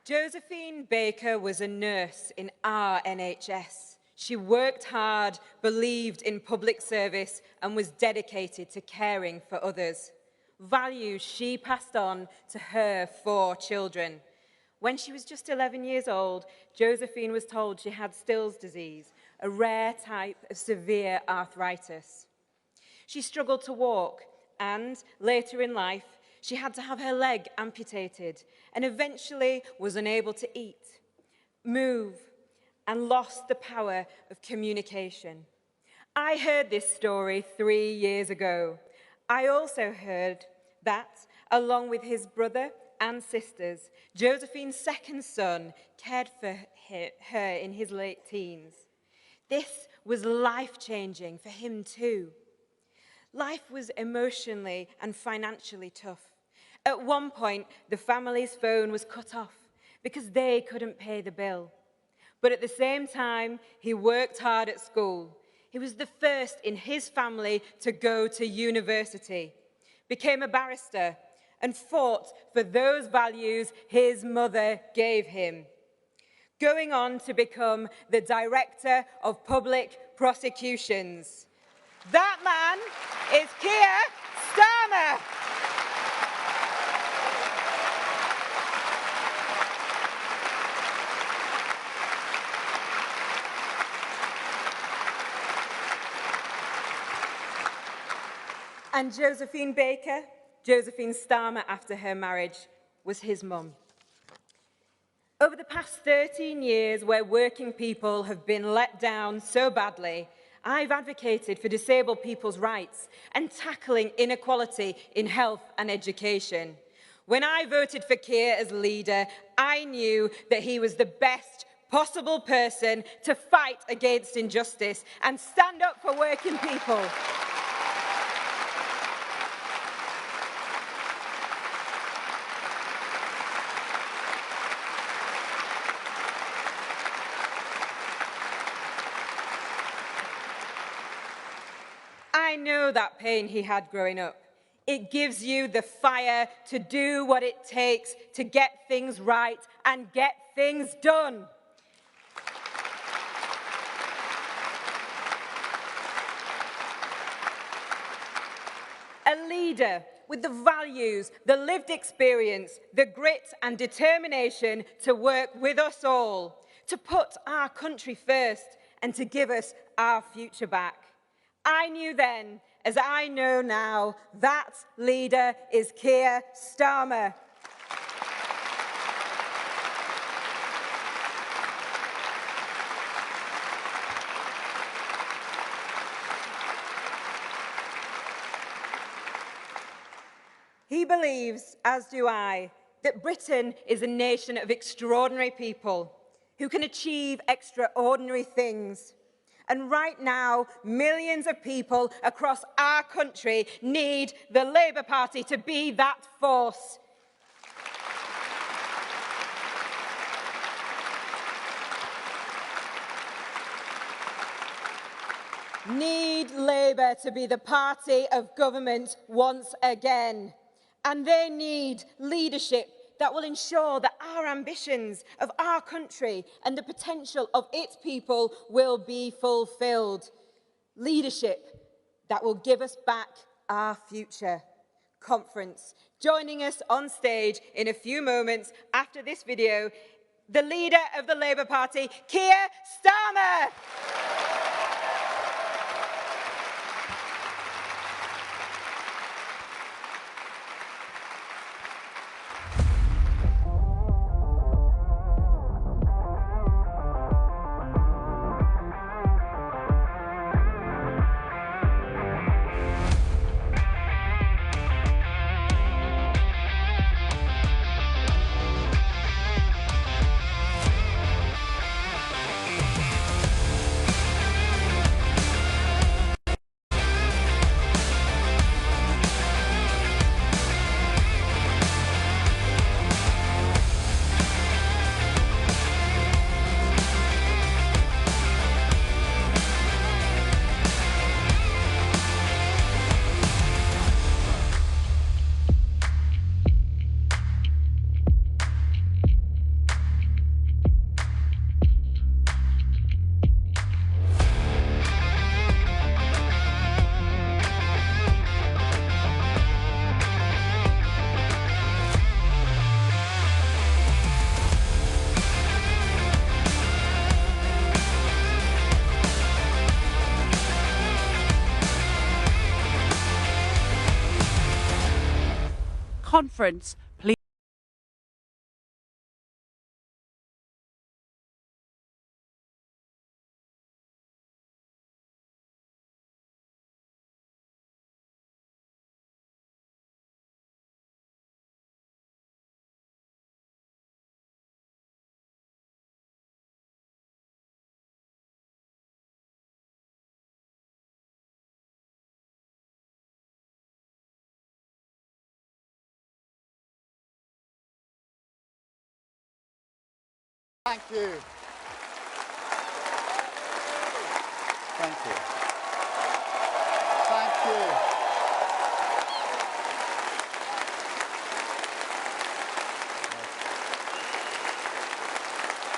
Josephine Baker was a nurse in our NHS. She worked hard, believed in public service, and was dedicated to caring for others. Values she passed on to her 4 children. When she was just 11 years old, Josephine was told she had Still's disease, a rare type of severe arthritis. She struggled to walk, and later in life, she had to have her leg amputated and eventually was unable to eat, move, and lost the power of communication. I heard this story 3 years ago. I also heard that, along with his brother and sisters, Josephine's second son cared for her in his late teens. This was life-changing for him too. Life was emotionally and financially tough. At one point, the family's phone was cut off because they couldn't pay the bill. But at the same time, he worked hard at school. He was the first in his family to go to university, became a barrister, and fought for those values his mother gave him, going on to become the Director of Public Prosecutions. That man is Keir Starmer. And Josephine Baker, Josephine Starmer after her marriage, was his mum. Over the past 13 years, where working people have been let down so badly, I've advocated for disabled people's rights and tackling inequality in health and education. When I voted for Keir as leader, I knew that he was the best possible person to fight against injustice and stand up for working people. I know that pain he had growing up. It gives you the fire to do what it takes to get things right and get things done. A leader with the values, the lived experience, the grit and determination to work with us all, to put our country first and to give us our future back. I knew then, as I know now, that leader is Keir Starmer. He believes, as do I, that Britain is a nation of extraordinary people who can achieve extraordinary things. And right now, millions of people across our country need the Labour Party to be that force. Need Labour to be the party of government once again. And they need leadership that will ensure that our ambitions of our country and the potential of its people will be fulfilled. Leadership that will give us back our future. Conference. Joining us on stage in a few moments after this video, the leader of the Labour Party, Keir Starmer. conference, please. Thank you. Thank you. Thank you.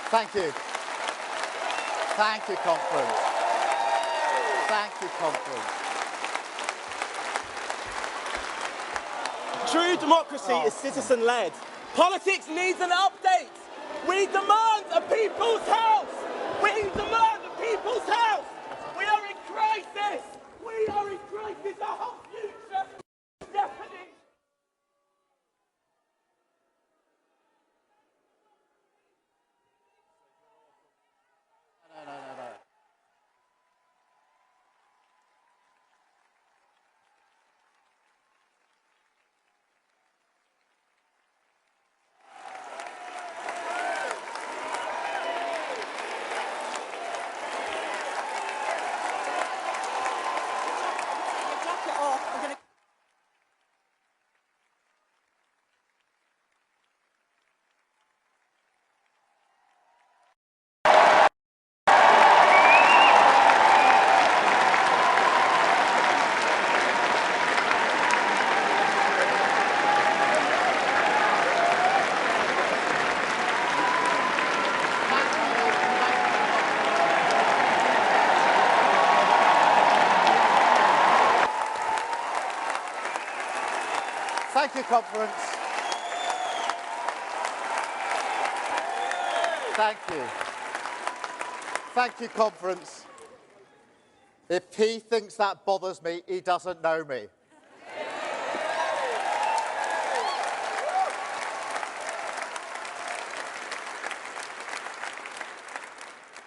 Thank you. Thank you, conference. Thank you, conference. True democracy is citizen-led. Politics needs an update. We demand a people's house. We demand a people's house. We are in crisis. We are in crisis. Our whole future is deafening. No. Thank you, conference. Thank you. Thank you, conference. If he thinks that bothers me, he doesn't know me.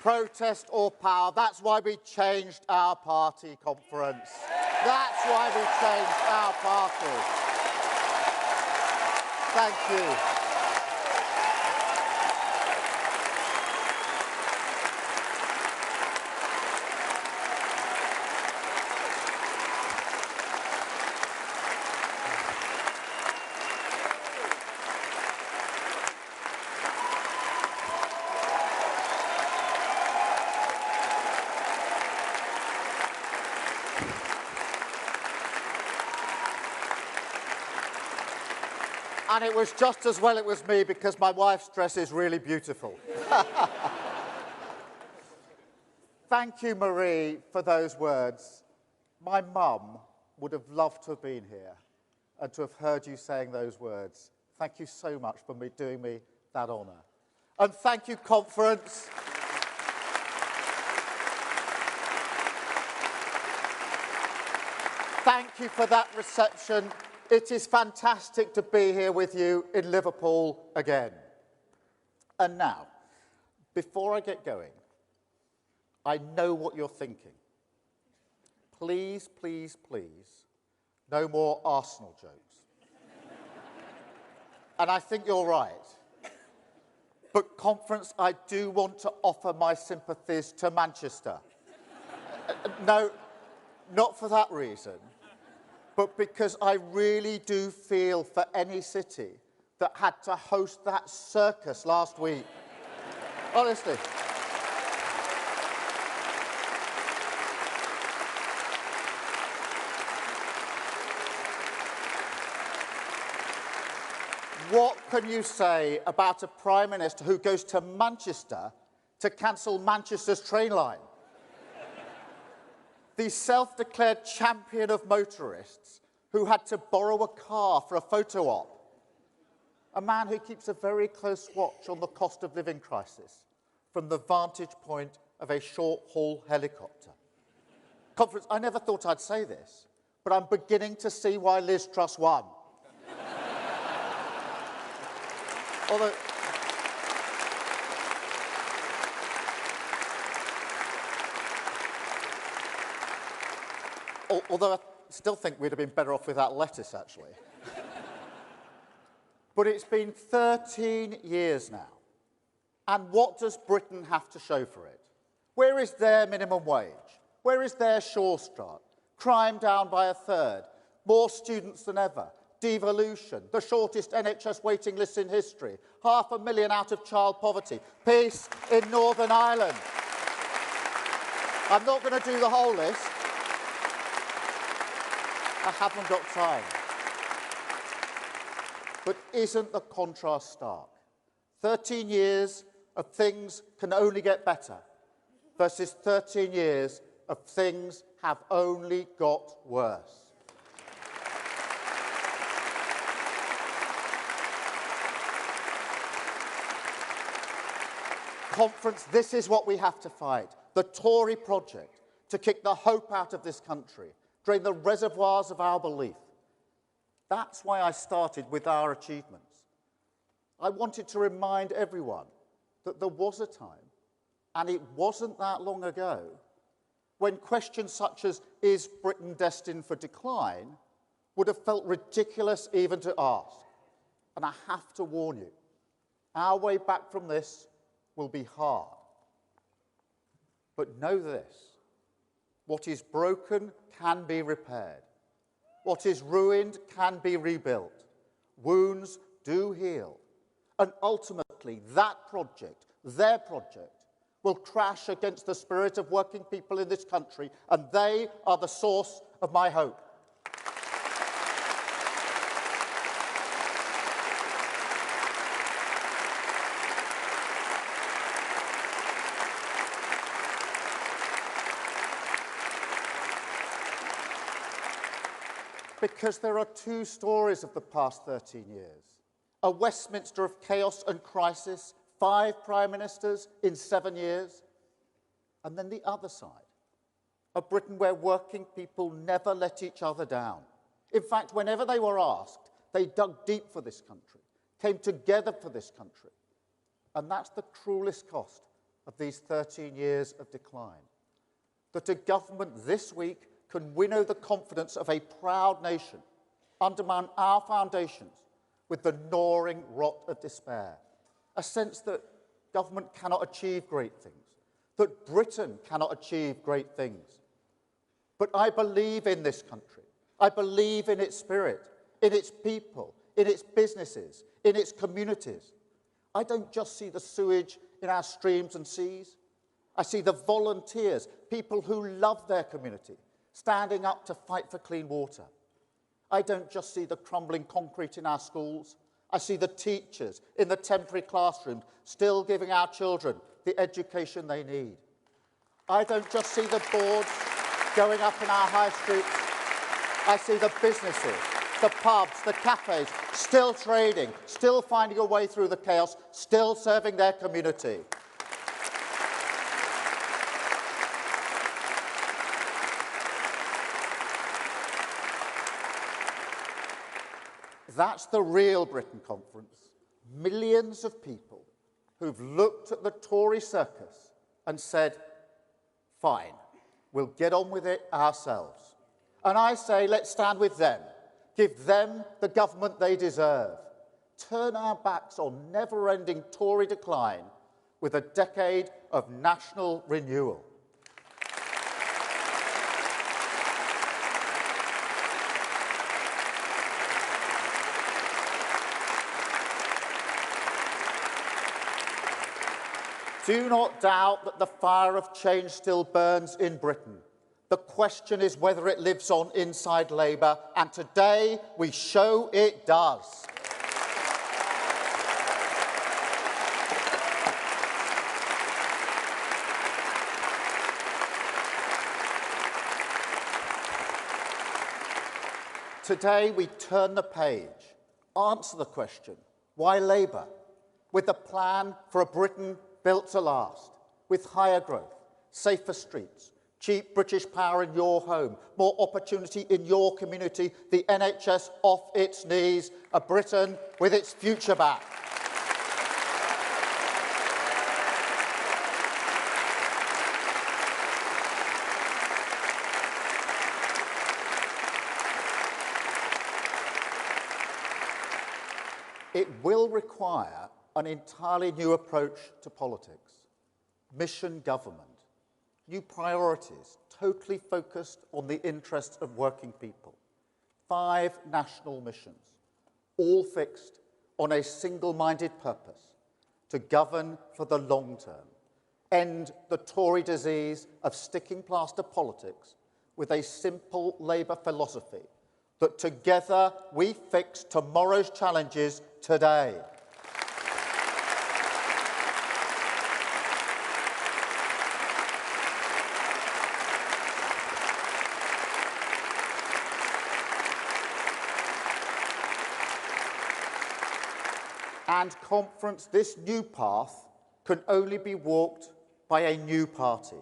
Protest or power, that's why we changed our party, conference. That's why we changed our party. Thank you. And it was just as well it was me because my wife's dress is really beautiful. Thank you, Marie, for those words. My mum would have loved to have been here and to have heard you saying those words. Thank you so much for doing me that honour. And thank you, conference. Thank you for that reception. It is fantastic to be here with you in Liverpool again. And now, before I get going, I know what you're thinking. Please, please, please, no more Arsenal jokes. And I think you're right. But, conference, I do want to offer my sympathies to Manchester. No, not for that reason, but because I really do feel for any city that had to host that circus last week. Honestly. What can you say about a Prime Minister who goes to Manchester to cancel Manchester's train line? The self-declared champion of motorists who had to borrow a car for a photo op. A man who keeps a very close watch on the cost of living crisis from the vantage point of a short-haul helicopter. Conference, I never thought I'd say this, but I'm beginning to see why Liz Truss won. although, although I still think we'd have been better off without lettuce, actually. But it's been 13 years now. And what does Britain have to show for it? Where is their minimum wage? Where is their Sure Start? Crime down by a third, more students than ever, devolution, the shortest NHS waiting list in history, 500,000 out of child poverty, peace in Northern Ireland. I'm not going to do the whole list. I haven't got time. But isn't the contrast stark? 13 years of things can only get better versus 13 years of things have only got worse. Conference, this is what we have to fight. The Tory project to kick the hope out of this country, drain the reservoirs of our belief. That's why I started with our achievements. I wanted to remind everyone that there was a time, and it wasn't that long ago, when questions such as, is Britain destined for decline, would have felt ridiculous even to ask. And I have to warn you, our way back from this will be hard. But know this, what is broken can be repaired. What is ruined can be rebuilt. Wounds do heal. And ultimately, that project, their project, will crash against the spirit of working people in this country, and they are the source of my hope. Because there are two stories of the past 13 years. A Westminster of chaos and crisis, 5 prime ministers in 7 years. And then the other side, a Britain where working people never let each other down. In fact, whenever they were asked, they dug deep for this country, came together for this country. And that's the cruelest cost of these 13 years of decline. That a government this week can winnow the confidence of a proud nation, undermine our foundations with the gnawing rot of despair. A sense that government cannot achieve great things, that Britain cannot achieve great things. But I believe in this country. I believe in its spirit, in its people, in its businesses, in its communities. I don't just see the sewage in our streams and seas. I see the volunteers, people who love their community, standing up to fight for clean water. I don't just see the crumbling concrete in our schools. I see the teachers in the temporary classrooms still giving our children the education they need. I don't just see the boards going up in our high streets. I see the businesses, the pubs, the cafes, still trading, still finding a way through the chaos, still serving their community. That's the real Britain conference. Millions of people who've looked at the Tory circus and said, fine, we'll get on with it ourselves. And I say, let's stand with them. Give them the government they deserve. Turn our backs on never-ending Tory decline with a decade of national renewal. Do not doubt that the fire of change still burns in Britain. The question is whether it lives on inside Labour, and today we show it does. Today we turn the page, answer the question, why Labour? With a plan for a Britain built to last, with higher growth, safer streets, cheap British power in your home, more opportunity in your community, the NHS off its knees, a Britain with its future back. It will require an entirely new approach to politics, mission government, new priorities, totally focused on the interests of working people. 5 national missions, all fixed on a single-minded purpose to govern for the long term, end the Tory disease of sticking plaster politics with a simple Labour philosophy that together we fix tomorrow's challenges today. And conference, this new path can only be walked by a new party,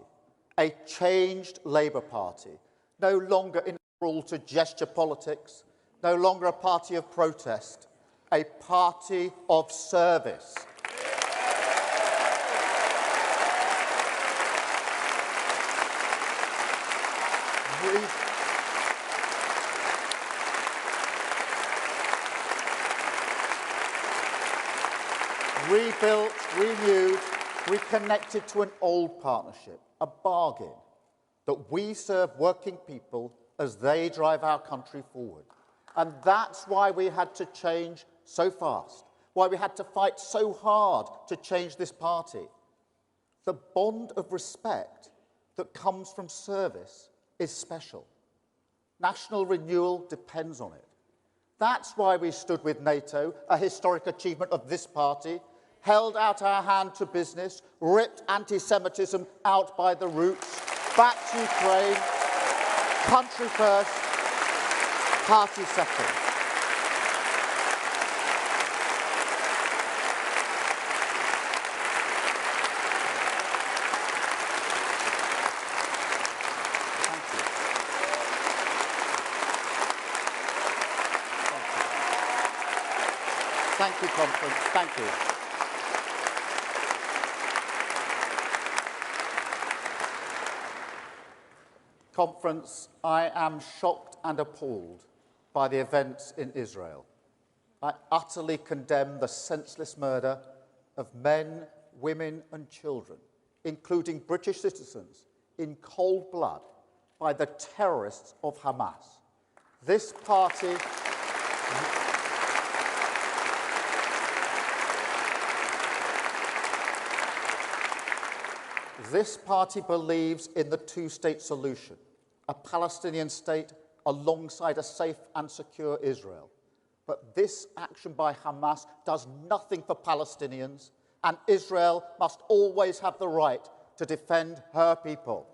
a changed Labour Party, no longer integral to gesture politics, no longer a party of protest, a party of service. Rebuilt, renewed, reconnected to an old partnership, a bargain, that we serve working people as they drive our country forward. And that's why we had to change so fast, why we had to fight so hard to change this party. The bond of respect that comes from service is special. National renewal depends on it. That's why we stood with NATO, a historic achievement of this party, held out our hand to business, ripped anti-Semitism out by the roots, backed Ukraine, country first, party second. Thank you, conference. Thank you. Conference, I am shocked and appalled by the events in Israel. I utterly condemn the senseless murder of men, women and children, including British citizens, in cold blood by the terrorists of Hamas. This party... This party believes in the two-state solution, a Palestinian state alongside a safe and secure Israel. But this action by Hamas does nothing for Palestinians, and Israel must always have the right to defend her people.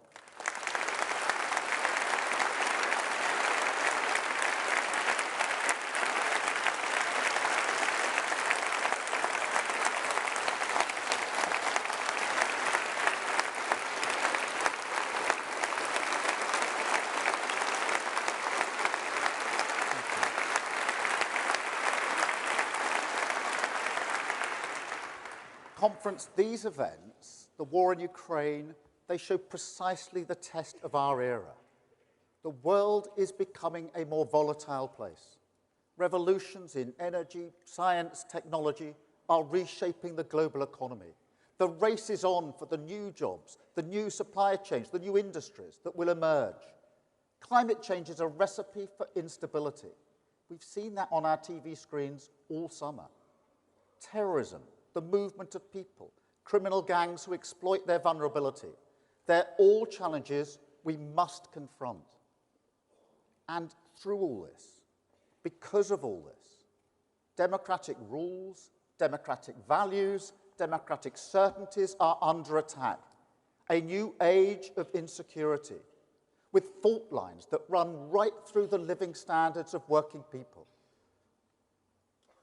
Conference, these events, the war in Ukraine, they show precisely the test of our era. The world is becoming a more volatile place. Revolutions in energy, science, technology are reshaping the global economy. The race is on for the new jobs, the new supply chains, the new industries that will emerge. Climate change is a recipe for instability. We've seen that on our TV screens all summer. Terrorism, the movement of people, criminal gangs who exploit their vulnerability. They're all challenges we must confront. And through all this, because of all this, democratic rules, democratic values, democratic certainties are under attack. A new age of insecurity, with fault lines that run right through the living standards of working people.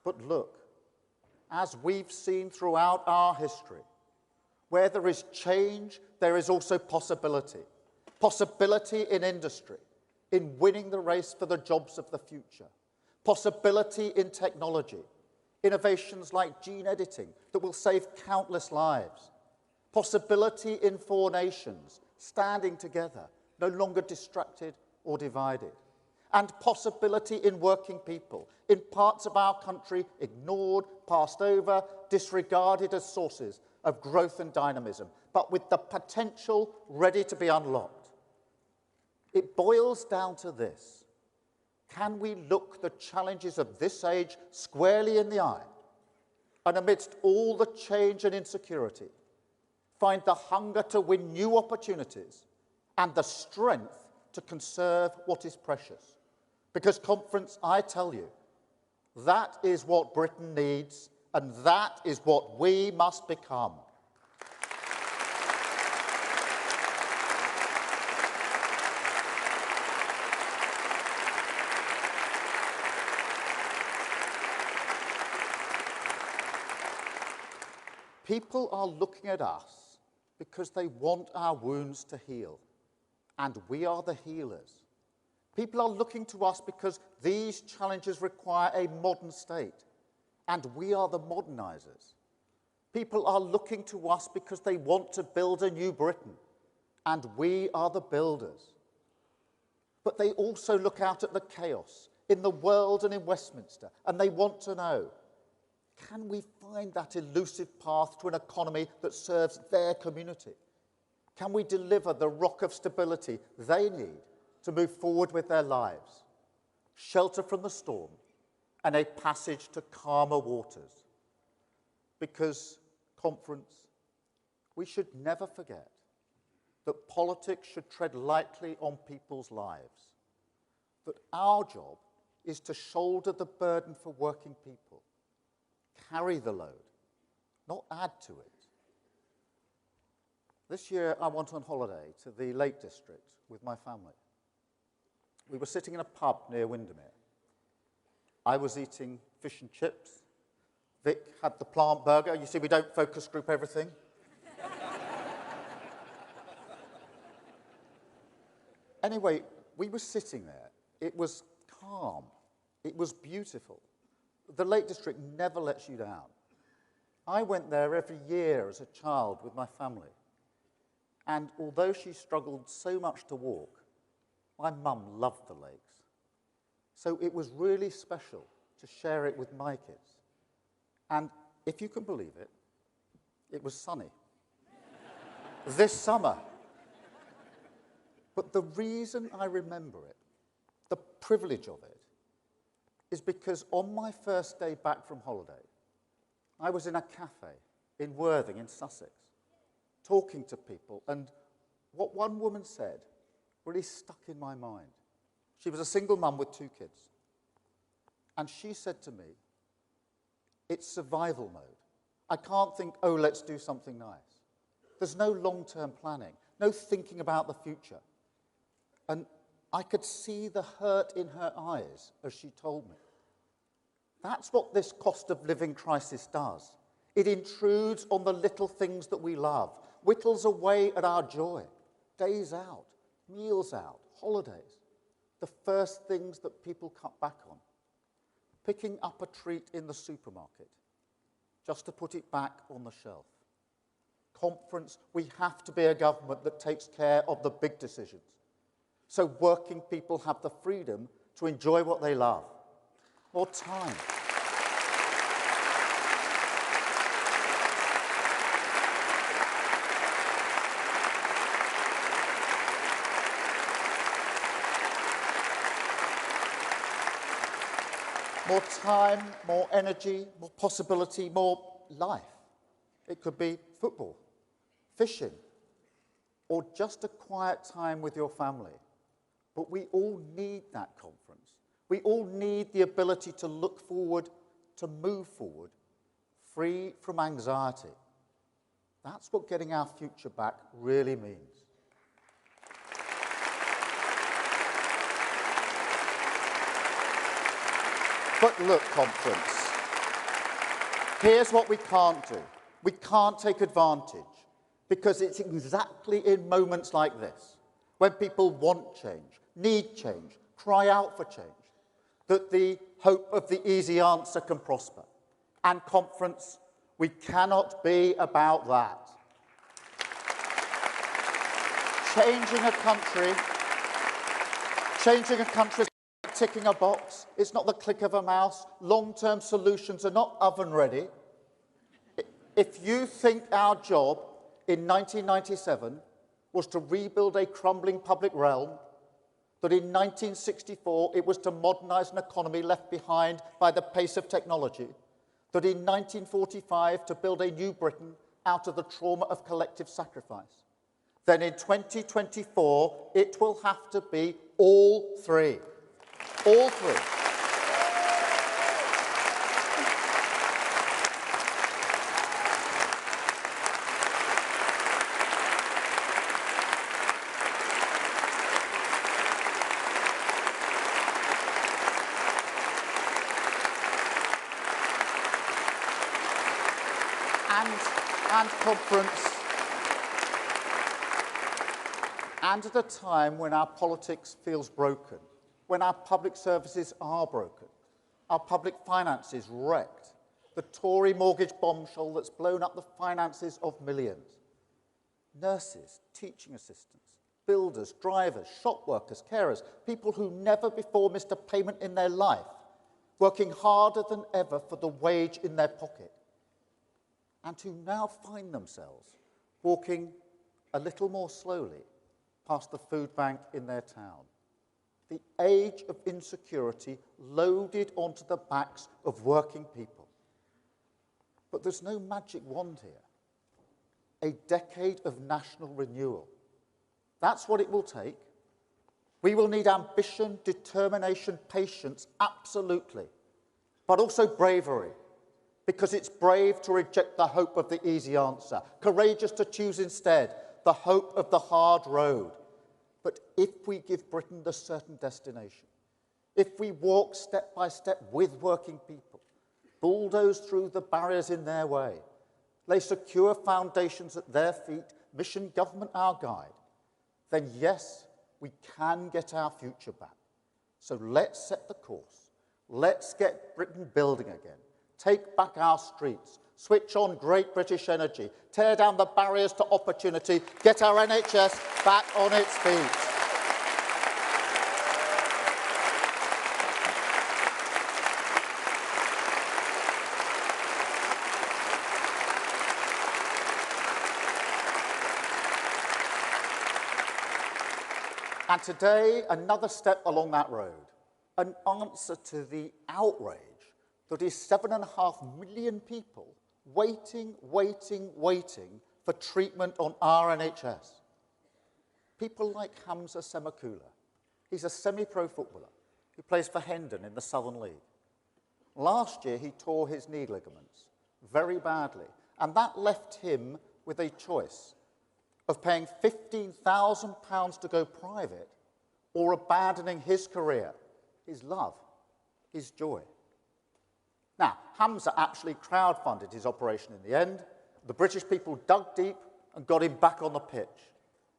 But look, as we've seen throughout our history, where there is change, there is also possibility. Possibility in industry, in winning the race for the jobs of the future. Possibility in technology, innovations like gene editing that will save countless lives. Possibility in 4 nations, standing together, no longer distracted or divided. and possibility in working people, in parts of our country ignored, passed over, disregarded as sources of growth and dynamism, but with the potential ready to be unlocked. It boils down to this: can we look the challenges of this age squarely in the eye, and amidst all the change and insecurity, find the hunger to win new opportunities and the strength to conserve what is precious? Because, conference, I tell you, that is what Britain needs, and that is what we must become. People are looking at us because they want our wounds to heal, and we are the healers. People are looking to us because these challenges require a modern state, and we are the modernizers. People are looking to us because they want to build a new Britain, and we are the builders. But they also look out at the chaos in the world and in Westminster, and they want to know, can we find that elusive path to an economy that serves their community? Can we deliver the rock of stability they need to move forward with their lives, shelter from the storm, and a passage to calmer waters? Because, conference, we should never forget that politics should tread lightly on people's lives, that our job is to shoulder the burden for working people, carry the load, not add to it. This year I went on holiday to the Lake District with my family. We were sitting in a pub near Windermere. I was eating fish and chips. Vic had the plant burger. You see, we don't focus group everything. Anyway, we were sitting there. It was calm. It was beautiful. The Lake District never lets you down. I went there every year as a child with my family. And although she struggled so much to walk, my mum loved the lakes. So it was really special to share it with my kids. And if you can believe it, it was sunny. This summer. But the reason I remember it, the privilege of it, is because on my first day back from holiday, I was in a cafe in Worthing in Sussex, talking to people, and what one woman said really stuck in my mind. She was a single mum with 2 kids. And she said to me, it's survival mode. I can't think, oh, let's do something nice. There's no long-term planning, no thinking about the future. And I could see the hurt in her eyes as she told me. That's what this cost of living crisis does. It intrudes on the little things that we love, whittles away at our joy, days out, meals out, holidays, the first things that people cut back on. Picking up a treat in the supermarket, just to put it back on the shelf. Conference, we have to be a government that takes care of the big decisions, so working people have the freedom to enjoy what they love. More time. More time, more energy, more possibility, more life. It could be football, fishing, or just a quiet time with your family. But we all need that conference. We all need the ability to look forward, to move forward, free from anxiety. That's what getting our future back really means. But look, conference, here's what we can't do. We can't take advantage, because it's exactly in moments like this, when people want change, need change, cry out for change, that the hope of the easy answer can prosper. And conference, we cannot be about that. Changing a country not ticking a box. It's not the click of a mouse. Long-term solutions are not oven-ready. If you think our job in 1997 was to rebuild a crumbling public realm, that in 1964 it was to modernise an economy left behind by the pace of technology, that in 1945 to build a new Britain out of the trauma of collective sacrifice, then in 2024 it will have to be all three. All three. And conference, and at a time when our politics feels broken, when our public services are broken, our public finances wrecked, the Tory mortgage bombshell that's blown up the finances of millions. Nurses, teaching assistants, builders, drivers, shop workers, carers, people who never before missed a payment in their life, working harder than ever for the wage in their pocket, and who now find themselves walking a little more slowly past the food bank in their town. The age of insecurity loaded onto the backs of working people. But there's no magic wand here. A decade of national renewal. That's what it will take. We will need ambition, determination, patience, absolutely, but also bravery. Because it's brave to reject the hope of the easy answer, courageous to choose instead the hope of the hard road. But if we give Britain the certain destination, if we walk step by step with working people, bulldoze through the barriers in their way, lay secure foundations at their feet, mission government our guide, then yes, we can get our future back. So let's set the course. Let's get Britain building again. Take back our streets, switch on great British energy, tear down the barriers to opportunity, get our NHS back on its feet. And today, another step along that road, an answer to the outrage that is 7.5 million people waiting for treatment on our NHS. People like Hamza Semakula. He's a semi-pro footballer who plays for Hendon in the Southern League. Last year, he tore his knee ligaments very badly, and that left him with a choice of paying £15,000 to go private or abandoning his career, his love, his joy. Now, Hamza actually crowdfunded his operation in the end. The British people dug deep and got him back on the pitch.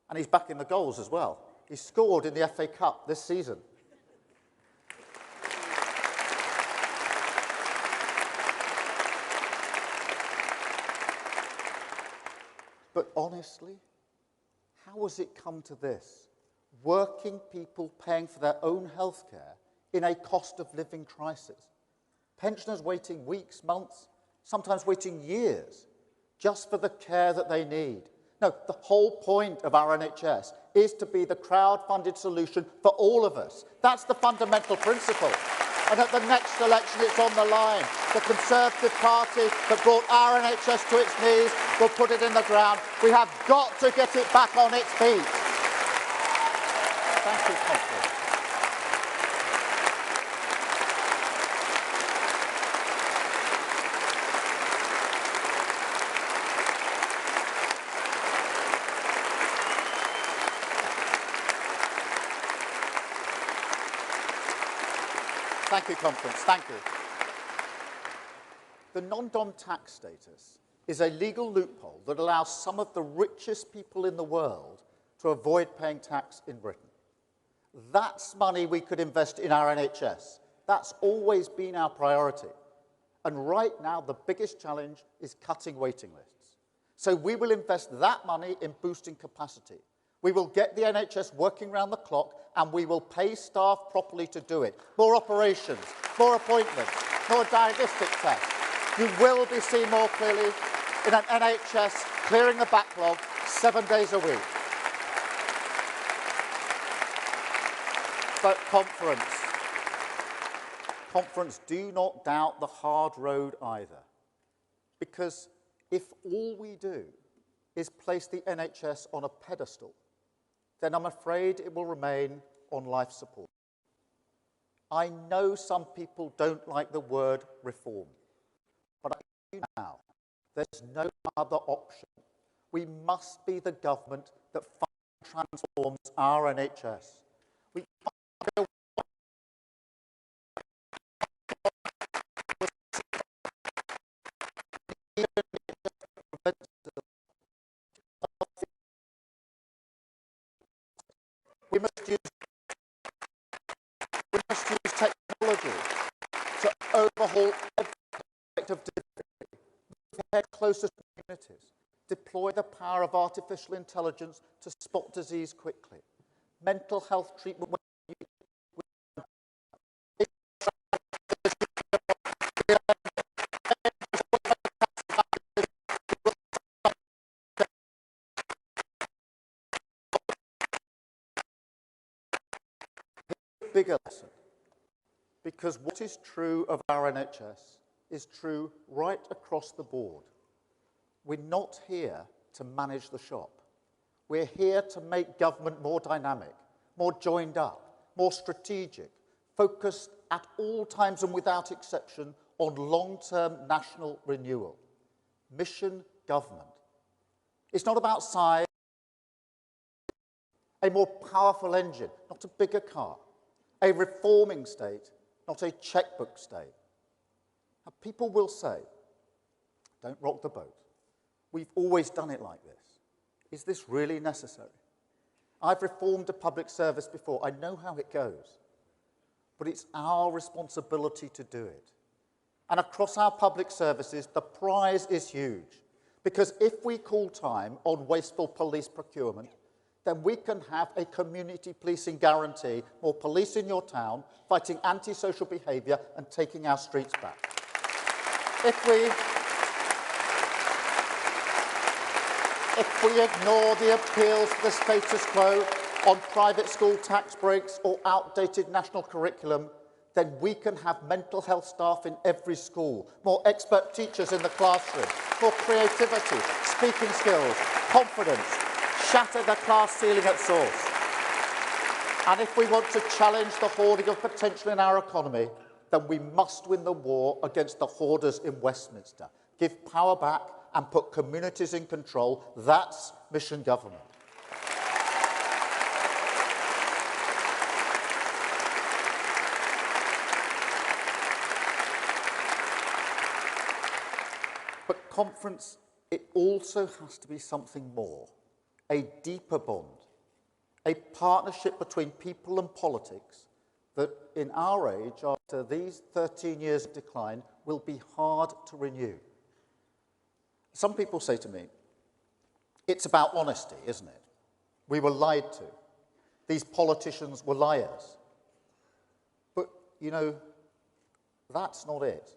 And he's back in the goals as well. He scored in the FA Cup this season. But honestly, how has it come to this? Working people paying for their own healthcare in a cost of living crisis. Pensioners waiting weeks, months, sometimes waiting years, just for the care that they need. No, the whole point of our NHS is to be the crowd-funded solution for all of us. That's the fundamental principle. And at the next election, it's on the line. The Conservative Party that brought our NHS to its knees will put it in the ground. We have got to get it back on its feet. Thank you, Conference. Thank you, Conference. Thank you. The non-dom tax status is a legal loophole that allows some of the richest people in the world to avoid paying tax in Britain. That's money we could invest in our NHS. That's always been our priority. And right now, the biggest challenge is cutting waiting lists. So we will invest that money in boosting capacity. We will get the NHS working round the clock, and we will pay staff properly to do it. More operations, more appointments, more diagnostic tests. You will be seen more clearly in an NHS clearing the backlog 7 days a week. But conference, do not doubt the hard road either. Because if all we do is place the NHS on a pedestal, then I'm afraid it will remain on life support. I know some people don't like the word reform, but I do now. There's no other option. We must be the government that transforms our NHS. We can't go We must use technology to overhaul every aspect of delivery, move closer to communities, deploy the power of artificial intelligence to spot disease quickly, mental health treatment when bigger lesson, because what is true of our NHS is true right across the board. We're not here to manage the shop. We're here to make government more dynamic, more joined up, more strategic, focused at all times and without exception on long-term national renewal. Mission government. It's not about size, a more powerful engine, not a bigger car. A reforming state, not a checkbook state. Now, people will say, don't rock the boat. We've always done it like this. Is this really necessary? I've reformed a public service before. I know how it goes. But it's our responsibility to do it. And across our public services, the prize is huge. Because if we call time on wasteful police procurement, then we can have a community policing guarantee, more police in your town, fighting antisocial behaviour and taking our streets back. If we ignore the appeals to the status quo on private school tax breaks or outdated national curriculum, then we can have mental health staff in every school, more expert teachers in the classroom, more creativity, speaking skills, confidence, shatter the class ceiling at source. And if we want to challenge the hoarding of potential in our economy, then we must win the war against the hoarders in Westminster. Give power back and put communities in control. That's mission government. But conference, it also has to be something more. A deeper bond, a partnership between people and politics that in our age, after these 13 years of decline, will be hard to renew. Some people say to me, it's about honesty, isn't it? We were lied to. These politicians were liars. But, you know, that's not it.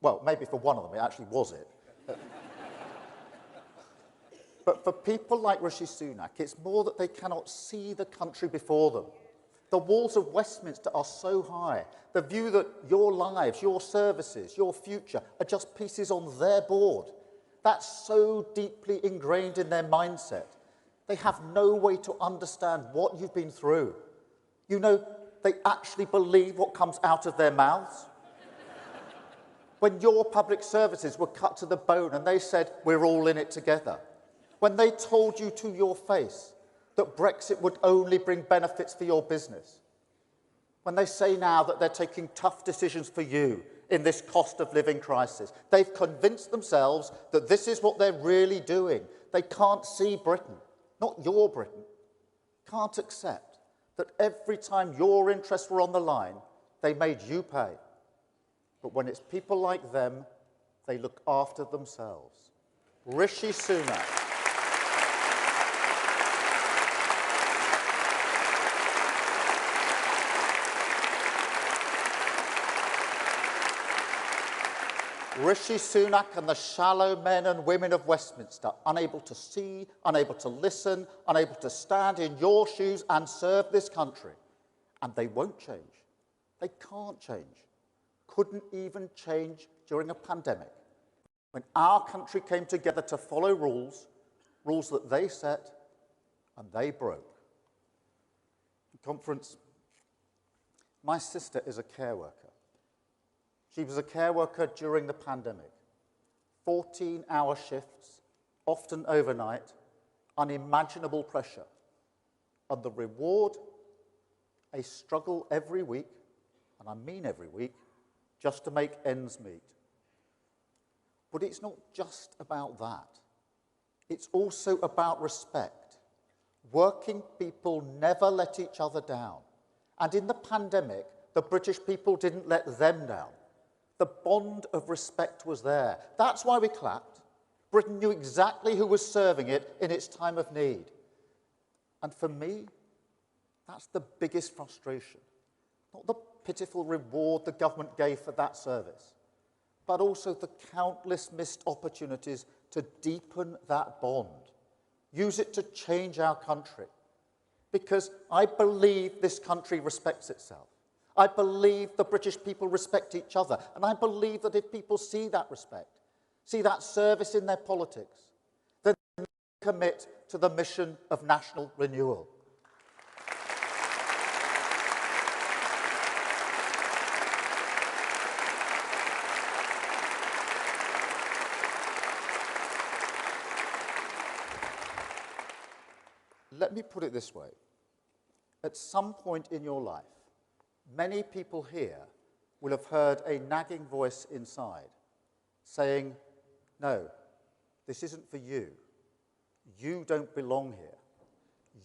Well, maybe for one of them, it actually was it. But for people like Rishi Sunak, it's more that they cannot see the country before them. The walls of Westminster are so high. The view that your lives, your services, your future are just pieces on their board. That's so deeply ingrained in their mindset. They have no way to understand what you've been through. You know, they actually believe what comes out of their mouths. When your public services were cut to the bone and they said, we're all in it together. When they told you to your face that Brexit would only bring benefits for your business. When they say now that they're taking tough decisions for you in this cost of living crisis. They've convinced themselves that this is what they're really doing. They can't see Britain, not your Britain. Can't accept that every time your interests were on the line, they made you pay. But when it's people like them, they look after themselves. Rishi Sunak. Rishi Sunak and the shallow men and women of Westminster, unable to see, unable to listen, unable to stand in your shoes and serve this country. And they won't change. They can't change. Couldn't even change during a pandemic, when our country came together to follow rules that they set and they broke. Conference, my sister is a care worker. She was a care worker during the pandemic. 14-hour shifts, often overnight, unimaginable pressure. And the reward, a struggle every week, and I mean every week, just to make ends meet. But it's not just about that. It's also about respect. Working people never let each other down. And in the pandemic, the British people didn't let them down. The bond of respect was there. That's why we clapped. Britain knew exactly who was serving it in its time of need. And for me, that's the biggest frustration. Not the pitiful reward the government gave for that service, but also the countless missed opportunities to deepen that bond. Use it to change our country. Because I believe this country respects itself. I believe the British people respect each other. And I believe that if people see that respect, see that service in their politics, then they commit to the mission of national renewal. Let me put it this way. At some point in your life, many people here will have heard a nagging voice inside saying, no, this isn't for you. You don't belong here.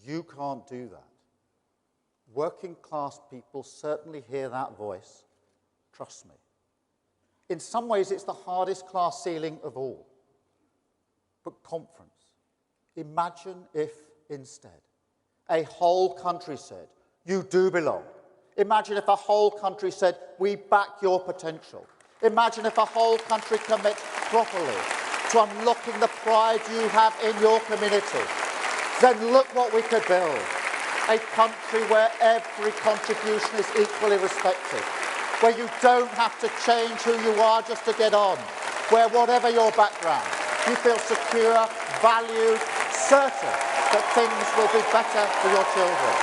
You can't do that. Working class people certainly hear that voice. Trust me. In some ways, it's the hardest class ceiling of all. But conference, imagine if instead a whole country said, you do belong. Imagine if a whole country said, we back your potential. Imagine if a whole country commits properly to unlocking the pride you have in your community. Then look what we could build. A country where every contribution is equally respected. Where you don't have to change who you are just to get on. Where whatever your background, you feel secure, valued, certain that things will be better for your children.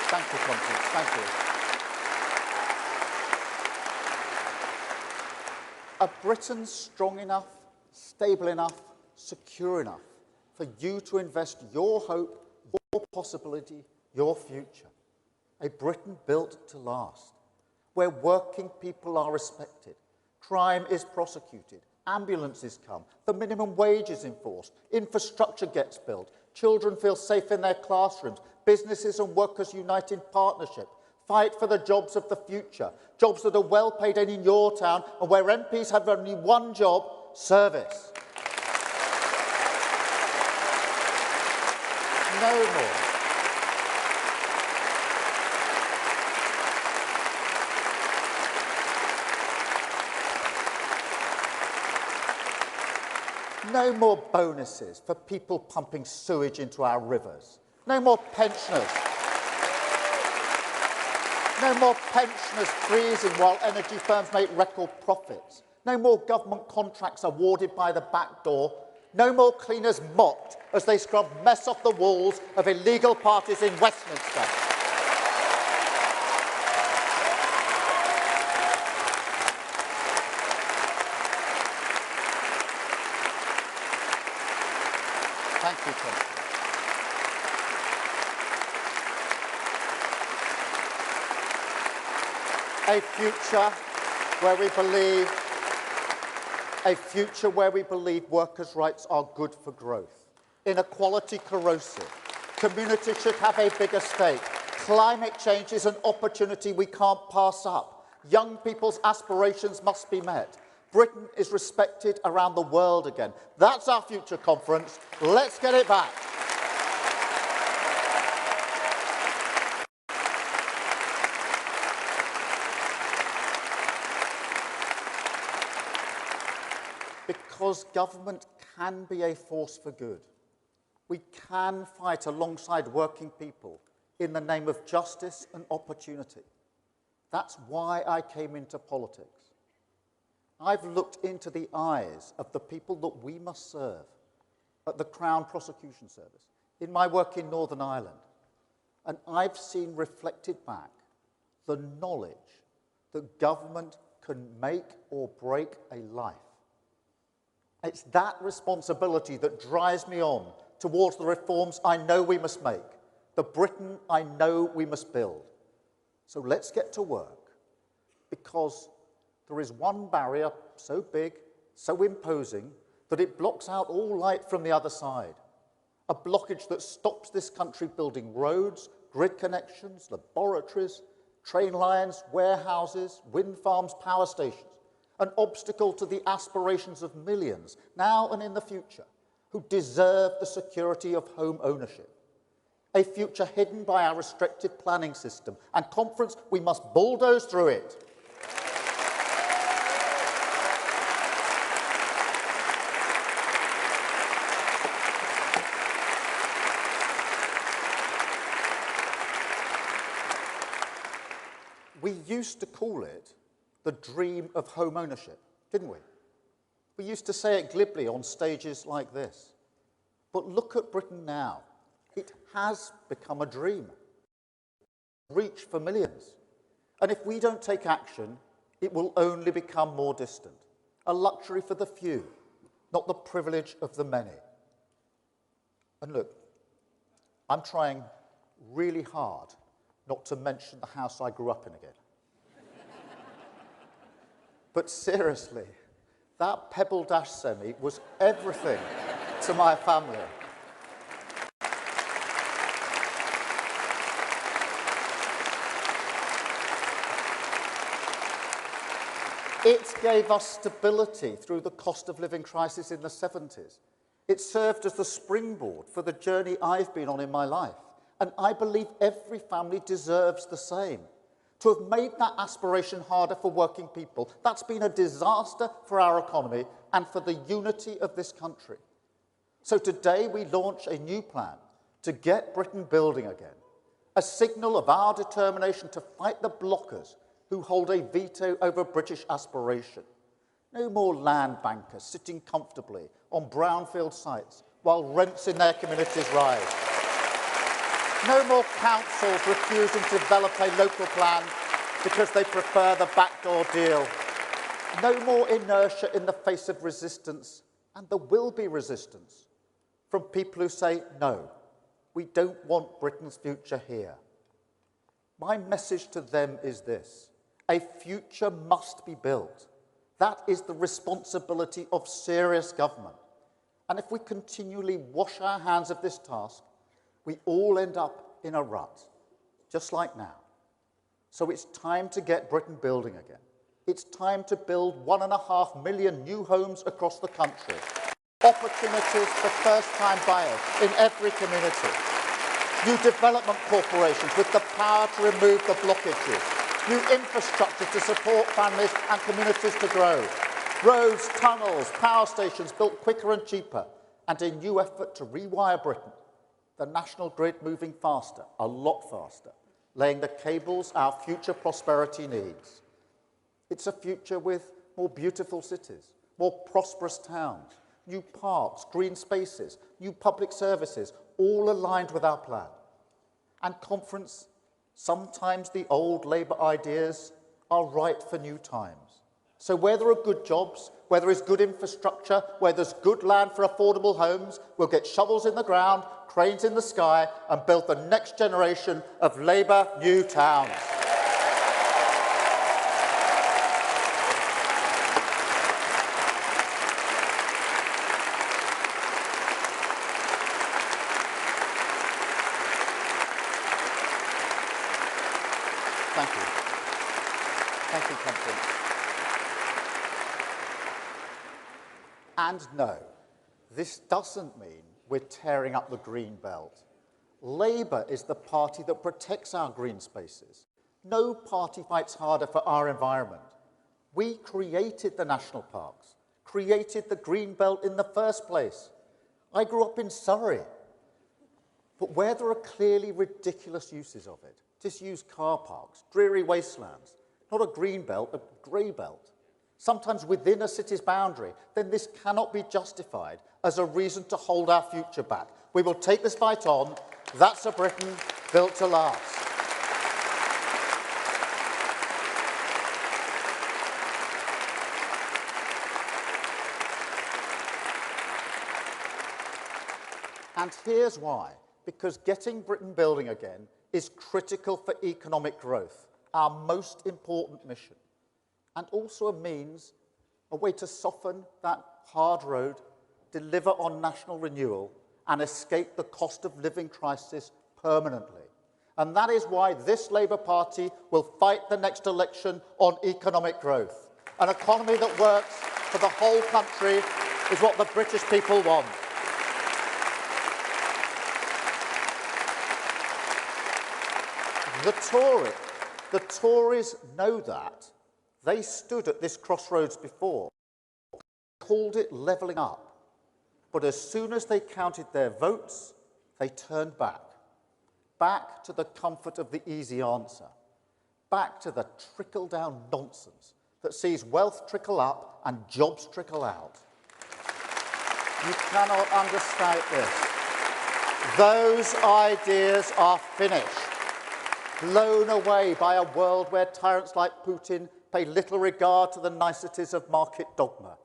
Thank you, Constance. Thank you. A Britain strong enough, stable enough, secure enough for you to invest your hope, your possibility, your future. A Britain built to last, where working people are respected, crime is prosecuted, ambulances come, the minimum wage is enforced, infrastructure gets built, children feel safe in their classrooms, businesses and workers unite in partnership, fight for the jobs of the future, jobs that are well paid and in your town, and where MPs have only one job, service. No more. No more bonuses for people pumping sewage into our rivers. No more pensioners. No more pensioners freezing while energy firms make record profits. No more government contracts awarded by the back door. No more cleaners mocked as they scrub mess off the walls of illegal parties in Westminster. Thank you, Tom. A future where we believe workers' rights are good for growth. Inequality corrosive. Communities should have a bigger stake. Climate change is an opportunity we can't pass up. Young people's aspirations must be met. Britain is respected around the world again. That's our future conference. Let's get it back. Because government can be a force for good. We can fight alongside working people in the name of justice and opportunity. That's why I came into politics. I've looked into the eyes of the people that we must serve at the Crown Prosecution Service, in my work in Northern Ireland, and I've seen reflected back the knowledge that government can make or break a life. It's that responsibility that drives me on towards the reforms I know we must make, the Britain I know we must build. So let's get to work, because there is one barrier so big, so imposing, that it blocks out all light from the other side. A blockage that stops this country building roads, grid connections, laboratories, train lines, warehouses, wind farms, power stations. An obstacle to the aspirations of millions, now and in the future, who deserve the security of home ownership. A future hidden by our restrictive planning system. And conference, we must bulldoze through it. We used to call it the dream of home ownership, didn't we? We used to say it glibly on stages like this. But look at Britain now. It has become a dream, reach for millions. And if we don't take action, it will only become more distant, a luxury for the few, not the privilege of the many. And look, I'm trying really hard not to mention the house I grew up in again. But seriously, that Pebble Dash semi was everything to my family. It gave us stability through the cost of living crisis in the 70s. It served as the springboard for the journey I've been on in my life. And I believe every family deserves the same. To have made that aspiration harder for working people, that's been a disaster for our economy and for the unity of this country. So today we launch a new plan to get Britain building again, a signal of our determination to fight the blockers who hold a veto over British aspiration. No more land bankers sitting comfortably on brownfield sites while rents in their communities rise. No more councils refusing to develop a local plan because they prefer the backdoor deal. No more inertia in the face of resistance, and there will be resistance from people who say, no, we don't want Britain's future here. My message to them is this: a future must be built. That is the responsibility of serious government. And if we continually wash our hands of this task, we all end up in a rut, just like now. So it's time to get Britain building again. It's time to build 1.5 million new homes across the country. Opportunities for first-time buyers in every community. New development corporations with the power to remove the blockages. New infrastructure to support families and communities to grow. Roads, tunnels, power stations built quicker and cheaper. And a new effort to rewire Britain. The national grid moving faster, a lot faster, laying the cables our future prosperity needs. It's a future with more beautiful cities, more prosperous towns, new parks, green spaces, new public services, all aligned with our plan. And conference, sometimes the old Labour ideas are right for new times. So where there are good jobs, where there is good infrastructure, where there's good land for affordable homes, we'll get shovels in the ground, cranes in the sky, and build the next generation of Labour new towns. Thank you. Thank you, Conference. And no, this doesn't mean we're tearing up the green belt. Labour is the party that protects our green spaces. No party fights harder for our environment. We created the national parks, created the green belt in the first place. I grew up in Surrey. But where there are clearly ridiculous uses of it, disused car parks, dreary wastelands, not a green belt, a grey belt, sometimes within a city's boundary, then this cannot be justified as a reason to hold our future back. We will take this fight on. That's a Britain built to last. And here's why. Because getting Britain building again is critical for economic growth, our most important mission, and also a means, a way to soften that hard road, deliver on national renewal, and escape the cost of living crisis permanently. And that is why this Labour Party will fight the next election on economic growth. An economy that works for the whole country is what the British people want. The Tories know that. They stood at this crossroads before, called it levelling up. But as soon as they counted their votes, they turned back. Back to the comfort of the easy answer. Back to the trickle-down nonsense that sees wealth trickle up and jobs trickle out. You cannot understate this. Those ideas are finished. Blown away by a world where tyrants like Putin pay little regard to the niceties of market dogma,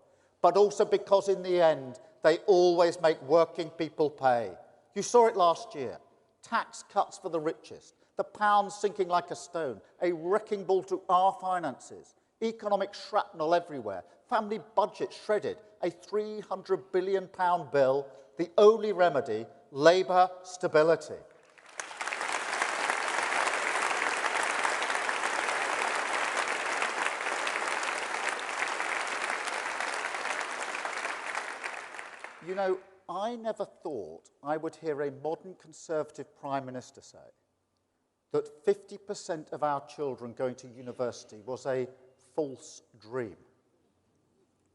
but also because in the end, they always make working people pay. You saw it last year. Tax cuts for the richest, the pound sinking like a stone, a wrecking ball to our finances, economic shrapnel everywhere, family budget shredded, a £300 billion bill, the only remedy, Labour stability. You know, I never thought I would hear a modern Conservative Prime Minister say that 50% of our children going to university was a false dream.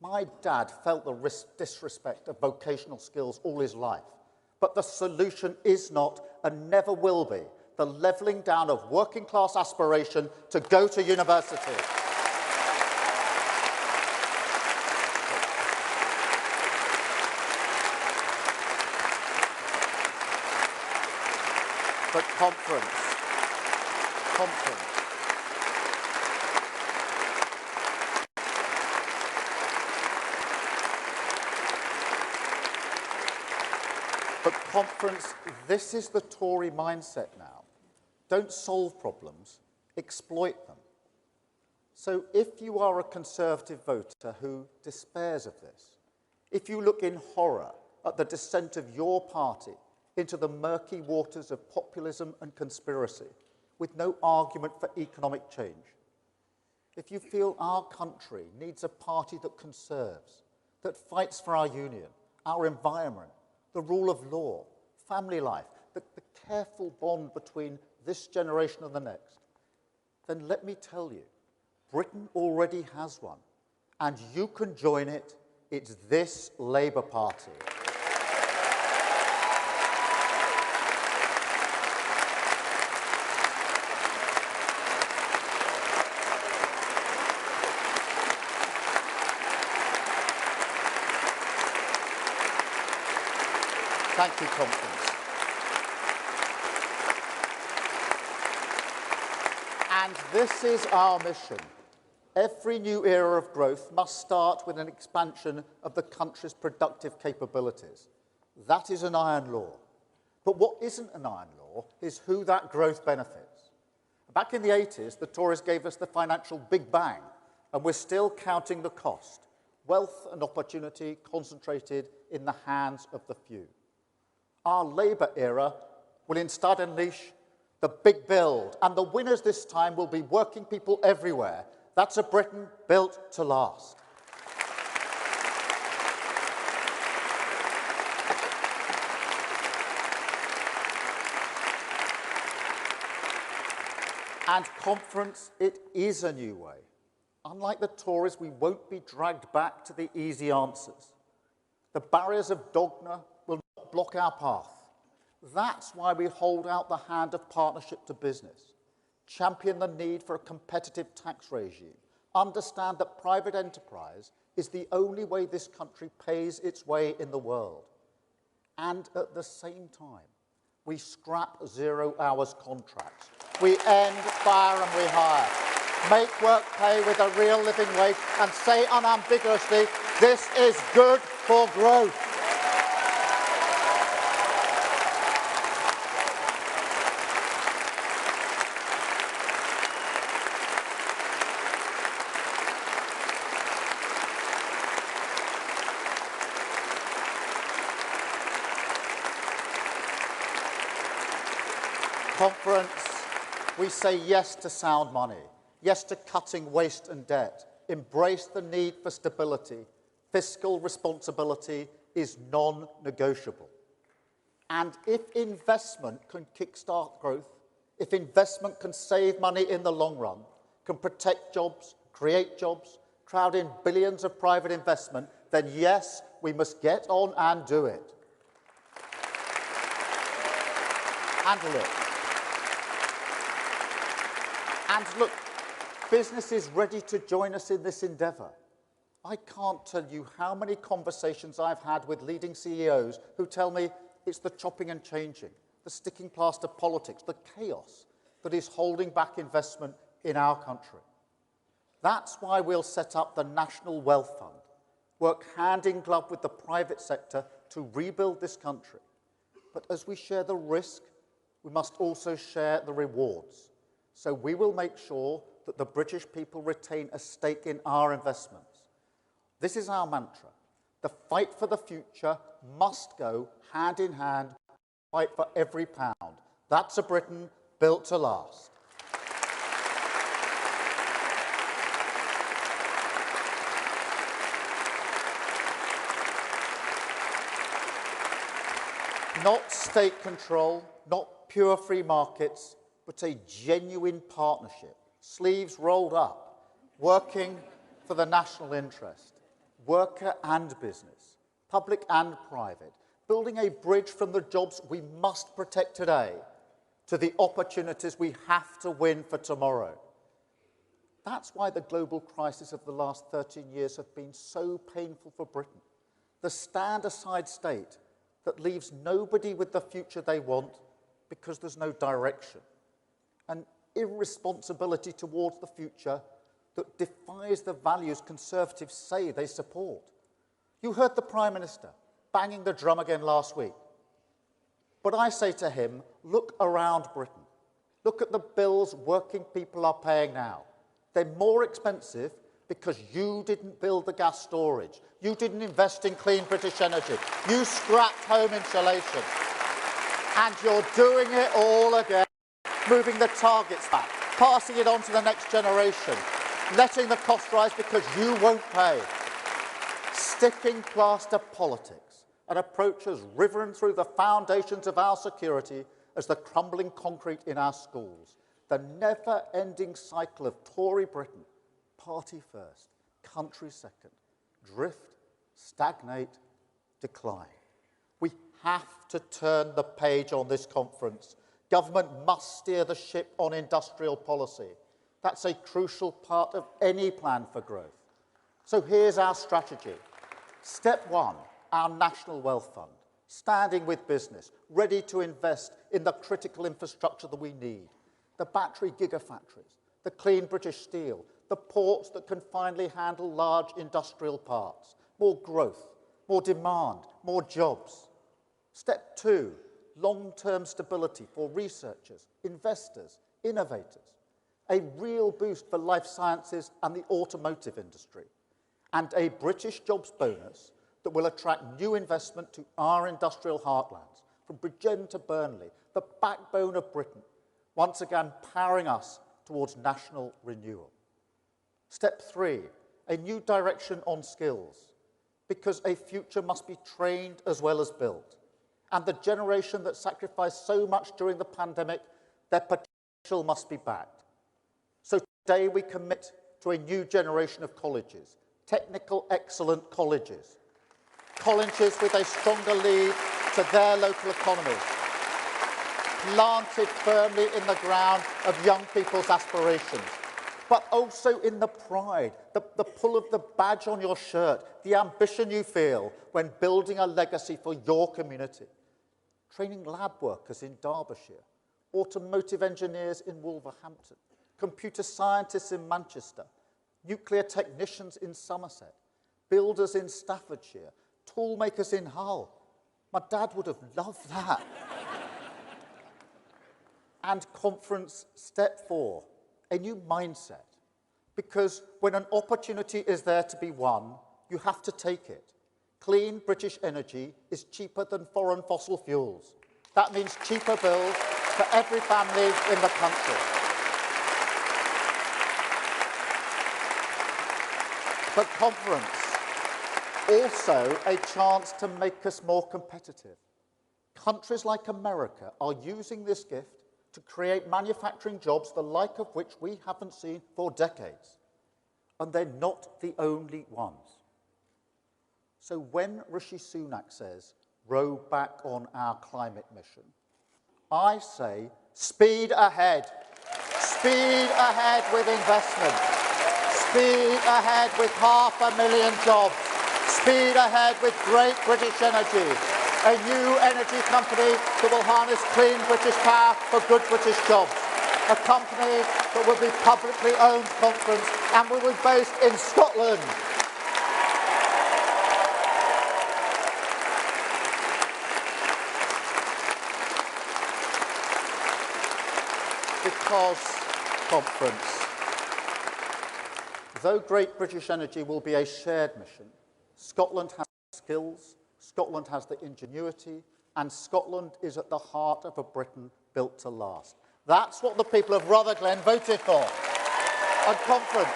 My dad felt the disrespect of vocational skills all his life, but the solution is not and never will be the levelling down of working class aspiration to go to university. But conference. But conference, this is the Tory mindset now. Don't solve problems, exploit them. So if you are a Conservative voter who despairs of this, if you look in horror at the descent of your party into the murky waters of populism and conspiracy, with no argument for economic change. If you feel our country needs a party that conserves, that fights for our union, our environment, the rule of law, family life, the careful bond between this generation and the next, then let me tell you, Britain already has one, and you can join it. It's this Labour Party. Thank you, Conference. And this is our mission. Every new era of growth must start with an expansion of the country's productive capabilities. That is an iron law. But what isn't an iron law is who that growth benefits. Back in the 80s, the Tories gave us the financial Big Bang, and we're still counting the cost. Wealth and opportunity concentrated in the hands of the few. Our Labour era will instead unleash the big build, and the winners this time will be working people everywhere. That's a Britain built to last. And conference, it is a new way. Unlike the Tories, we won't be dragged back to the easy answers. The barriers of dogma will not block our path. That's why we hold out the hand of partnership to business, champion the need for a competitive tax regime, understand that private enterprise is the only way this country pays its way in the world. And at the same time, we scrap 0 hours contracts. We end fire and we hire. Make work pay with a real living wage and say unambiguously, this is good for growth. Conference, we say yes to sound money, yes to cutting waste and debt, embrace the need for stability. Fiscal responsibility is non-negotiable. And if investment can kickstart growth, if investment can save money in the long run, can protect jobs, create jobs, crowd in billions of private investment, then yes, we must get on and do it. And look, business is ready to join us in this endeavour. I can't tell you how many conversations I've had with leading CEOs who tell me it's the chopping and changing, the sticking plaster politics, the chaos that is holding back investment in our country. That's why we'll set up the National Wealth Fund, work hand in glove with the private sector to rebuild this country. But as we share the risk, we must also share the rewards. So we will make sure that the British people retain a stake in our investments. This is our mantra. The fight for the future must go hand in hand, fight for every pound. That's a Britain built to last. Not state control, not pure free markets, but a genuine partnership, sleeves rolled up, working for the national interest, worker and business, public and private, building a bridge from the jobs we must protect today to the opportunities we have to win for tomorrow. That's why the global crisis of the last 13 years have been so painful for Britain. The stand-aside state that leaves nobody with the future they want because there's no direction. An irresponsibility towards the future that defies the values Conservatives say they support. You heard the Prime Minister banging the drum again last week. But I say to him, look around Britain. Look at the bills working people are paying now. They're more expensive because you didn't build the gas storage. You didn't invest in clean British energy. You scrapped home insulation. And you're doing it all again. Moving the targets back, passing it on to the next generation, letting the cost rise because you won't pay. Sticking plaster politics, an approach as riven through the foundations of our security as the crumbling concrete in our schools. The never-ending cycle of Tory Britain, party first, country second, drift, stagnate, decline. We have to turn the page on this conference. Government must steer the ship on industrial policy. That's a crucial part of any plan for growth. So here's our strategy. Step one, our National Wealth Fund, standing with business, ready to invest in the critical infrastructure that we need, the battery gigafactories, the clean British steel, the ports that can finally handle large industrial parts, more growth, more demand, more jobs. Step two, long-term stability for researchers, investors, innovators, a real boost for life sciences and the automotive industry, and a British jobs bonus that will attract new investment to our industrial heartlands, from Bridgend to Burnley, the backbone of Britain, once again powering us towards national renewal. Step three, a new direction on skills. because a future must be trained as well as built. And the generation that sacrificed so much during the pandemic, their potential must be backed. So today we commit to a new generation of colleges, technical excellent colleges, colleges with a stronger lead to their local economies, planted firmly in the ground of young people's aspirations, but also in the pride, the pull of the badge on your shirt, the ambition you feel when building a legacy for your community. Training lab workers in Derbyshire, automotive engineers in Wolverhampton, computer scientists in Manchester, nuclear technicians in Somerset, builders in Staffordshire, tool makers in Hull. My dad would have loved that. And conference step 4, a new mindset. Because when an opportunity is there to be won, you have to take it. Clean British energy is cheaper than foreign fossil fuels. That means cheaper bills for every family in the country. But conference, also a chance to make us more competitive. Countries like America are using this gift to create manufacturing jobs, the like of which we haven't seen for decades. And they're not the only ones. So when Rishi Sunak says, row back on our climate mission, I say, speed ahead. Speed ahead with investment. Speed ahead with 500,000 jobs. Speed ahead with great British energy. A new energy company that will harness clean British power for good British jobs. A company that will be publicly owned, conference, and will be based in Scotland. Because, conference, though great British energy will be a shared mission, Scotland has the skills, Scotland has the ingenuity, and Scotland is at the heart of a Britain built to last. That's what the people of Rutherglen voted for. And conference,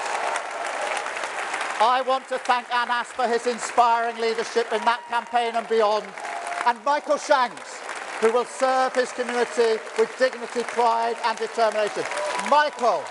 I want to thank Anas for his inspiring leadership in that campaign and beyond, and Michael Shanks, who will serve his community with dignity, pride and determination. Michael.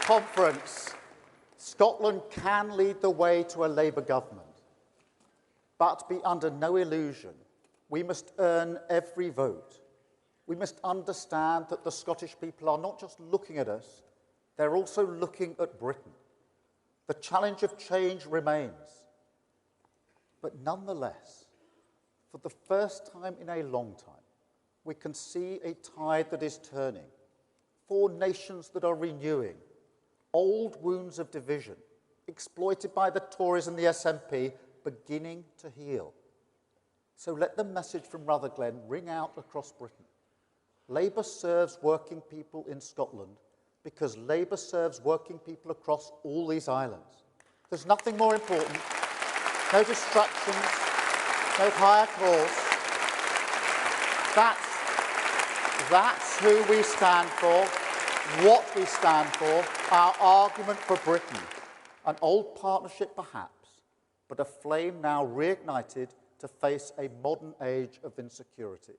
Conference, Scotland can lead the way to a Labour government, but be under no illusion. We must earn every vote. We must understand that the Scottish people are not just looking at us, they're also looking at Britain. The challenge of change remains. But nonetheless, for the first time in a long time, we can see a tide that is turning. 4 nations that are renewing. Old wounds of division, exploited by the Tories and the SNP, beginning to heal. So let the message from Rutherglen ring out across Britain. Labour serves working people in Scotland because Labour serves working people across all these islands. There's nothing more important. No distractions, no higher cause. That's who we stand for. What we stand for, our argument for Britain. An old partnership perhaps, but a flame now reignited to face a modern age of insecurity.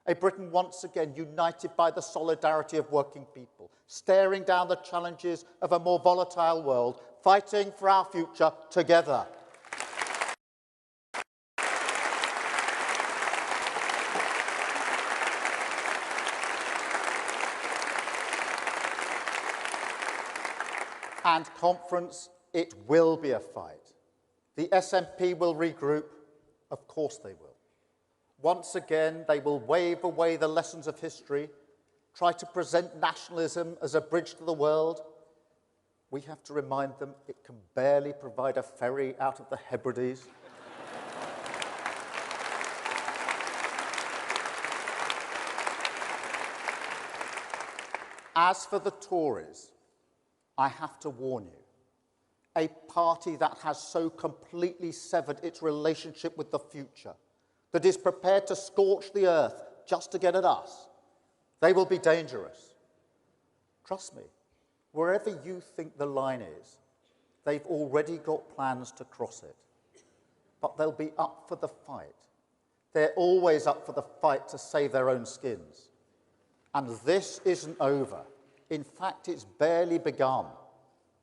A Britain once again united by the solidarity of working people, staring down the challenges of a more volatile world, fighting for our future together. And conference, it will be a fight. The SNP will regroup. Of course they will. Once again, they will wave away the lessons of history, try to present nationalism as a bridge to the world. We have to remind them it can barely provide a ferry out of the Hebrides. As for the Tories, I have to warn you, a party that has so completely severed its relationship with the future, that is prepared to scorch the earth just to get at us, they will be dangerous. Trust me, wherever you think the line is, they've already got plans to cross it. But they'll be up for the fight. They're always up for the fight to save their own skins. And this isn't over. In fact, it's barely begun.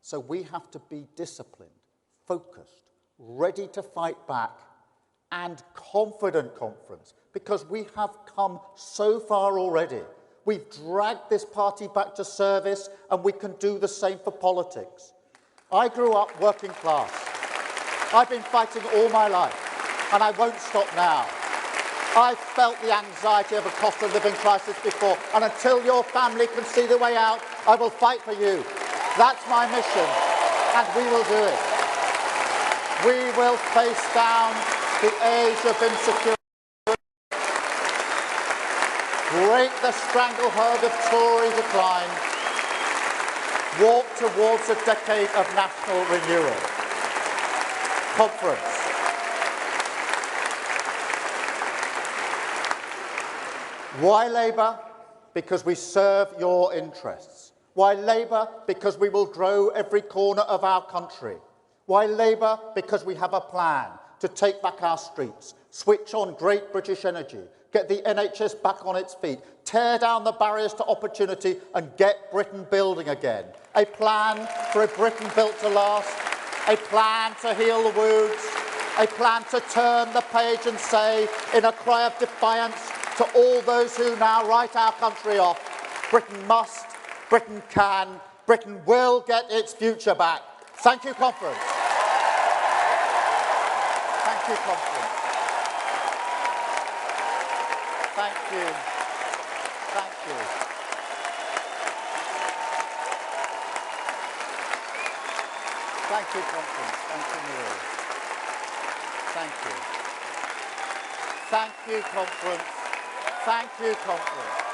So we have to be disciplined, focused, ready to fight back, and confident, conference, because we have come so far already. We've dragged this party back to service, and we can do the same for politics. I grew up working class. I've been fighting all my life, and I won't stop now. I've felt the anxiety of a cost of living crisis before, and until your family can see the way out, I will fight for you. That's my mission, and we will do it. We will face down the age of insecurity, break the stranglehold of Tory decline, walk towards a decade of national renewal. Conference. Why Labour? Because we serve your interests. Why Labour? Because we will grow every corner of our country. Why Labour? Because we have a plan to take back our streets, switch on great British energy, get the NHS back on its feet, tear down the barriers to opportunity and get Britain building again. A plan for a Britain built to last, a plan to heal the wounds, a plan to turn the page and say, in a cry of defiance to all those who now write our country off, Britain must, Britain can, Britain will get its future back. Thank you, conference. Thank you, conference. Thank you. Thank you. Thank you, conference. Thank you, Neil. Thank you. Thank you, conference. Thank you, conference.